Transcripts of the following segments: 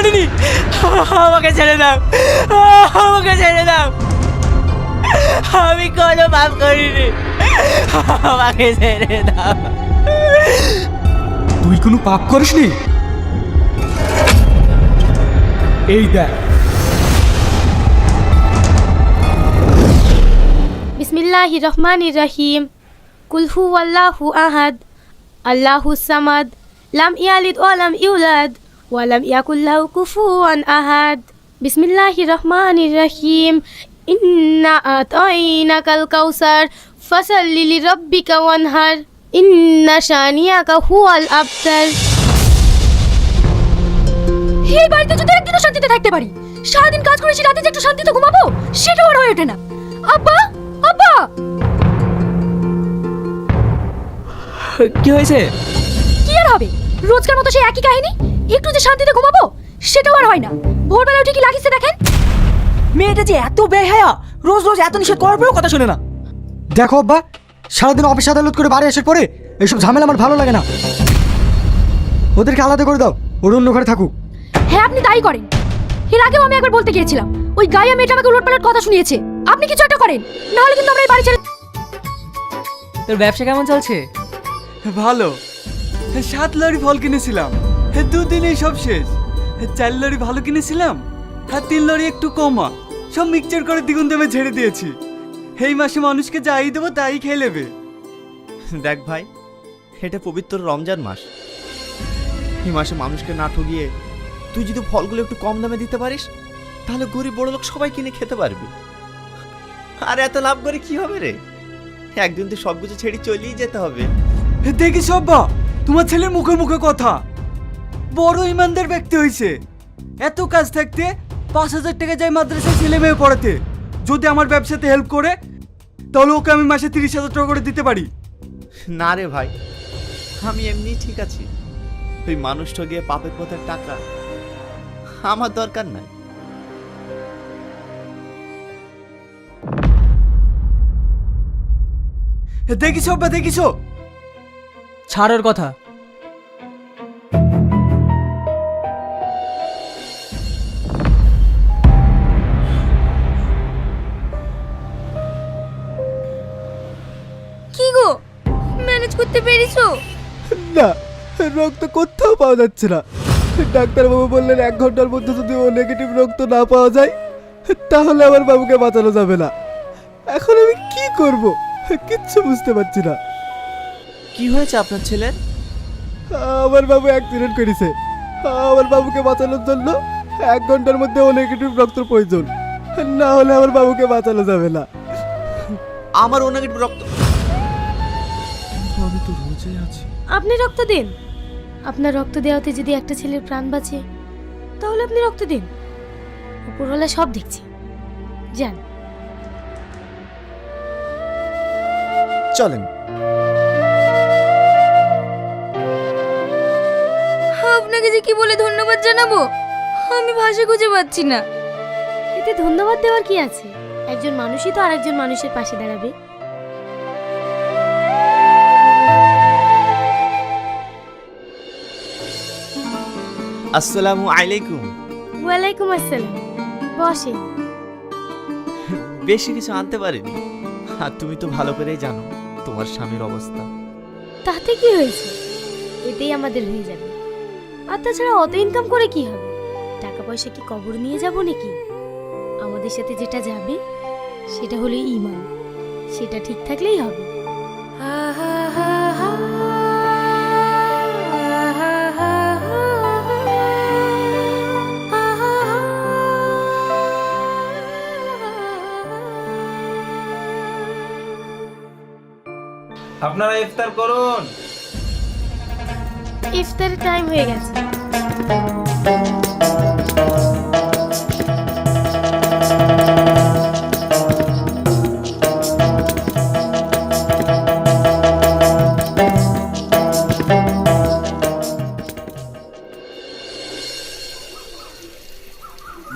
করিনি। আমাকে ছেড়ে দাও, আমাকে ছেড়ে দাও। আমি কোনো পাপ করিনি, আমাকে ছেড়ে দাও। তুই কোনো পাপ করিসনি? এই দেখ। বিসমিল্লাহির রহমানির রহিম। কুল হুয়াল্লাহু আহাদ, আল্লাহুস সামাদ, লাম ইয়ালিদ ওয়া লাম ইউলাদ ওয়া লাম ইয়াকুল লাহু কুফুয়ান আহাদ। বিসমিল্লাহির রহমানির রহিম। ইন্না আতাইনাকাল কাউসার ফাসাল্লি লিরাব্বিকা ওয়ানহার, ইন্না শানিয়াকা হুয়াল আবতার। এই বাড়িতে যদি একদিনও শান্তিতে থাকতে পারি, সারাদিন কাজ করেছি, রাতে যে একটু শান্তিতে ঘুমাবো সেটাও আর হয়ে ওঠে না। আব্বা, আব্বা! কি হয়েছে? কি আর হবে, রোজকার মতো সেই একই কাহিনী। একটু যে শান্তিতে ঘুমাবো সেটাও আর হয় না। ভোরবেলা উঠে কি লাগিছে দেখেন। মেয়েটা যে এত বেহায়া, রোজ রোজ এত নিষেধ করার পরেও কথা শোনে না। দেখো আব্বা, সারাদিন অফিস আদালত করে বাড়ি আসার পরে এইসব ঝামেলা আমার ভালো লাগে না। ওদেরকে আলাদা করে দাও, ওর অন্য ঘরে থাকুক। হ্যাঁ, আপনি তাই করেন। এর আগেও আমি একবার বলতে গিয়েছিলাম, ওই গায়ে মেয়েটা আমাকে উলটপালট কথা শুনিয়েছে। আপনি কিছু একটা করেন, না হলে কিন্তু আমরা এই বাড়ি ছেড়ে। তোর ব্যবসা কেমন চলছে? ভালো। 7 লরি ফল কিনেছিলাম, 2 দিনেই সব শেষ। 4 লরি ভালো কিনেছিলাম, আর 3 লরি একটু কমা, সব মিক্সচার করে দ্বিগুণ দামে ছেড়ে দিয়েছি। এই মাসে মানুষকে যাই দেবো তাই খেয়ে নেবে। দেখ ভাই, এটা পবিত্র রমজান মাস। এই মাসে মানুষকে না ঠগিয়ে তুই যদি ফলগুলো একটু কম দামে দিতে পারিস, তাহলে গরিব বড় লোক সবাই কিনে খেতে পারবি। আর এত লাভ করে কি হবে রে? একদিন তো সবকিছু ছেড়ে চলেই যেতে হবে। দেখিস আব্বা, তোমার ছেলের মুখে মুখে কথা। বড় ইমানদার ব্যক্তি হয়েছে, এত কাজ থাকতে 5,000 টাকা যায় মাদ্রাসায় ছেলে মেয়ে পড়াতে। যদি আমার ব্যবসাতে হেল্প করে, তাহলে ওকে আমি মাসে 30,000 টাকা করে দিতে পারি। না রে ভাই, আমি এমনি ঠিক আছি। ওই মানুষ ঠগিয়ে পাপের পথের টাকা আমার দরকার নাই। দেখিস আব্বা, দেখিস। ছাড় ওর কথা। কি গো, ম্যানেজ করতে পেরেছো? না, রক্ত কোথাও পাওয়া যাচ্ছে না। ডাক্তারবাবু বললেন 1 ঘন্টার মধ্যে যদি ও নেগেটিভ রক্ত না পাওয়া যায়, তাহলে আমার বাবুকে বাঁচানো যাবে না। এখন আমি কি করব কিচ্ছু বুঝতে পারছি না। কি হয়েছে আপনার ছেলের? আমার বাবু অ্যাক্সিডেন্ট করেছে। আমার বাবুকে বাঁচানোর জন্য 1 ঘন্টার মধ্যে ও নেগেটিভ রক্ত প্রয়োজন, না হলে আমার বাবুকে বাঁচানো যাবে না। আমার ও নেগেটিভ রক্ত। আমি তো রোজই আছি। আপনি রক্ত দিন। আপনার রক্ত দেওয়াতে যদি একটা ছেলের প্রাণ বাঁচে, তাহলে আপনি রক্ত দিন। উপরওয়ালা সব দেখছি, যান। চলেন। আপনাকে যে কি বলে ধন্যবাদ জানাবো, আমি ভাষা খুঁজে পাচ্ছি না। এতে ধন্যবাদ দেওয়ার কি আছে? একজন মানুষই তো আরেকজন মানুষের পাশে দাঁড়াবে। আসসালামু আলাইকুম। ওয়ালাইকুম আসসালাম। বসেন। বেশি কিছু আনতে পারিনি, আর তুমি তো ভালো করেই জানো তোমার স্বামীর অবস্থা। তাতে কি হয়েছে? এতেই আমাদের হয়ে যাবে। আর তাছাড়া অত ইনকাম করে কি হবে? টাকা পয়সা কি কবর নিয়ে যাব নাকি? আমাদের সাথে যেটা যাবে সেটা হলো ঈমান। সেটা ঠিক থাকলেই হবে। আপনারা ইফতার করুন। ইফতারের টাইম হয়ে গেছে।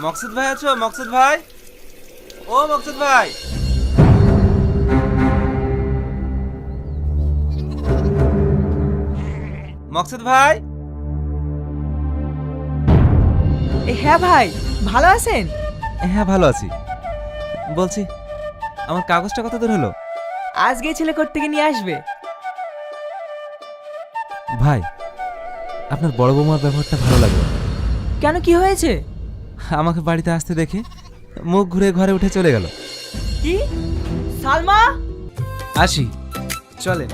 মকসুদ ভাই আছো? মকসুদ ভাই, ও মকসুদ ভাই। মকসুদ ভাই, হ্যাঁ ভাই, ভালো আছেন? হ্যাঁ ভালো আছি। বলছি আমার কাগজটা কত দূর হলো? আজকে ছেলে কোর্ট থেকে নিয়ে আসবে। ভাই আপনার বড় বৌমার ব্যবহারটা ভালো লাগলো। কেন, কি হয়েছে? আমাকে বাড়িতে আসতে দেখে মুখ ঘুরে ঘরে উঠে চলে গেল। কি? সালমা? আসি, চলে।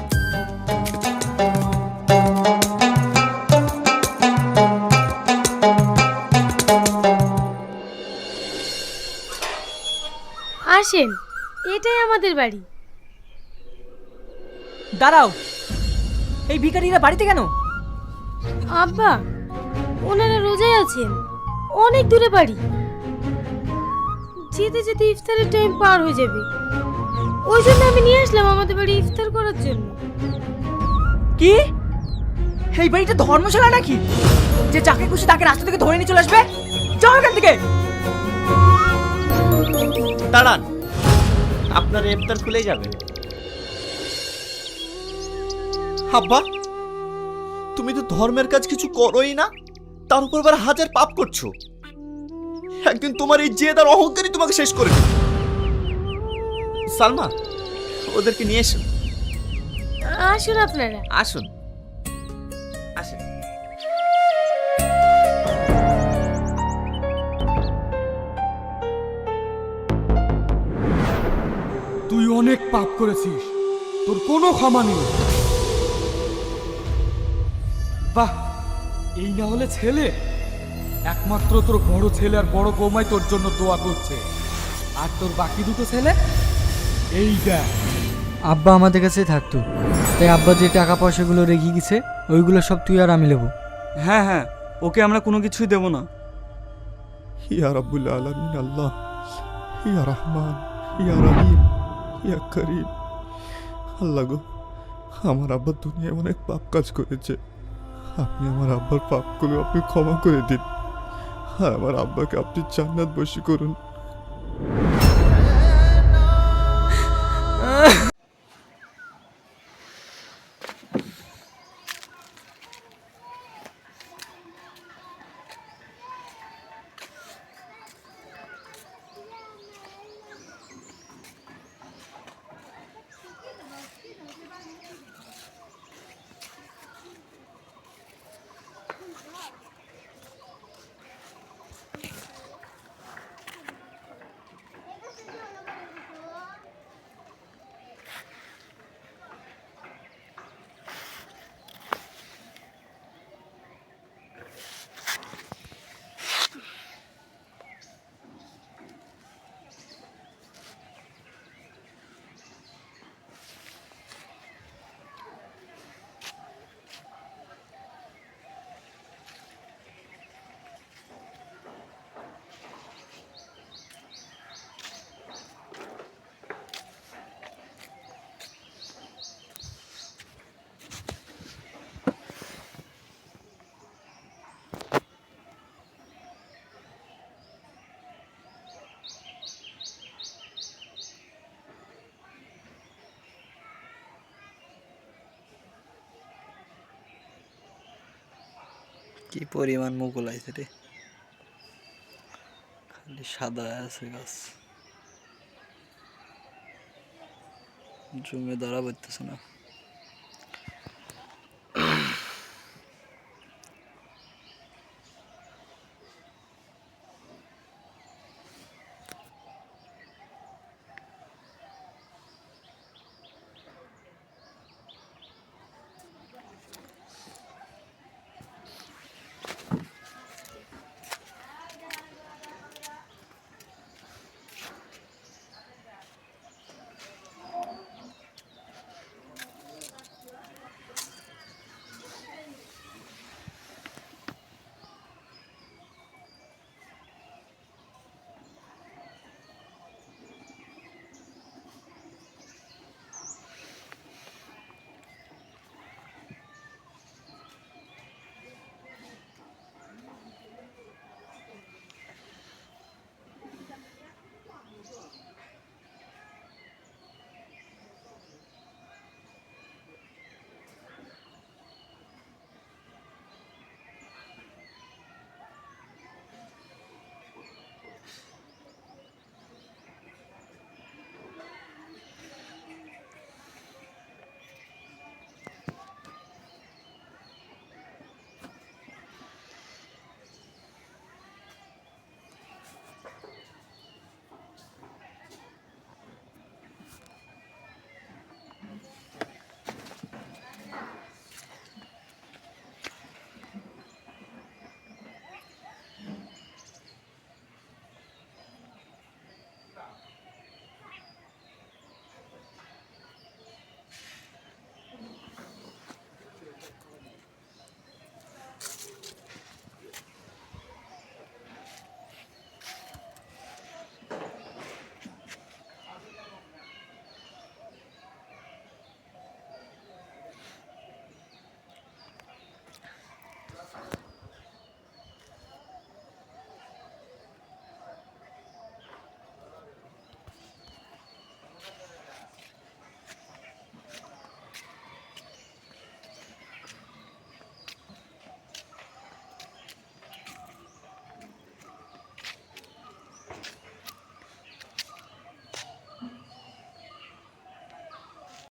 আসেন, এটাই আমাদের বাড়ি। দাঁড়াও, এই ভিখারিরা বাড়িতে কেন? আব্বা, ওনারা রোজায় আছেন, অনেক দূরে বাড়ি। যেতে যেতে ইফতারের টাইম পার হয়ে যাবে, ওই জন্য আমি নিয়ে আসলাম আমাদের বাড়ি ইফতার করার জন্য। কি? এই বাড়িটা ধর্মশালা নাকি, যে যাকে খুশি তাকে রাস্তা থেকে ধরে নিয়ে চলে আসবে? যাও এখান থেকে। দাঁড়ান, আপনার ইফতার খুলে যাবে। আব্বা, তুমি তো ধর্মের কাজ কিছু করোই না, তার উপর আবার হাজার পাপ করছো। একদিন তোমার এই জেদ আর অহংকারই তোমাকে শেষ করে দেবে। সালমা, ওদেরকে নিয়ে এসো। আসুন আপনারা। আসুন, আসুন। তুই অনেক পাপ করেছিস, তোর কোনো ক্ষমা নেই। বাহ, এই না হলে ছেলে? একমাত্র তোর বড় ছেলে আর বড় বৌমাই তোর জন্য দোয়া করছে, আর তোর বাকি দুটো ছেলে এই দেখ। আব্বা আমাদের কাছে থাকতো, তাই আব্বা যে টাকা পয়সাগুলো রেখে গেছে ওইগুলো সব তুই আর আমি নেবো। হ্যাঁ হ্যাঁ, ওকে আমরা কোনো কিছুই দেব না। ইয়া রাব্বুল আলামিন আল্লাহ, ইয়া রহমান, ইয়া রহিম, ইয়া করিম। আল্লাহ গো, আমার আব্বা দুনিয়ায় অনেক পাপ কাজ করেছে, আপনি আমার আব্বার পাপগুলো আপনি ক্ষমা করে দিন, আর আমার আব্বাকে আপনি জান্নাত বসি করুন। কি পরিমাণ মুকুল আইছে রে, খালি সাদা আছে গাছ, জমে ধরা পড়তেছে না।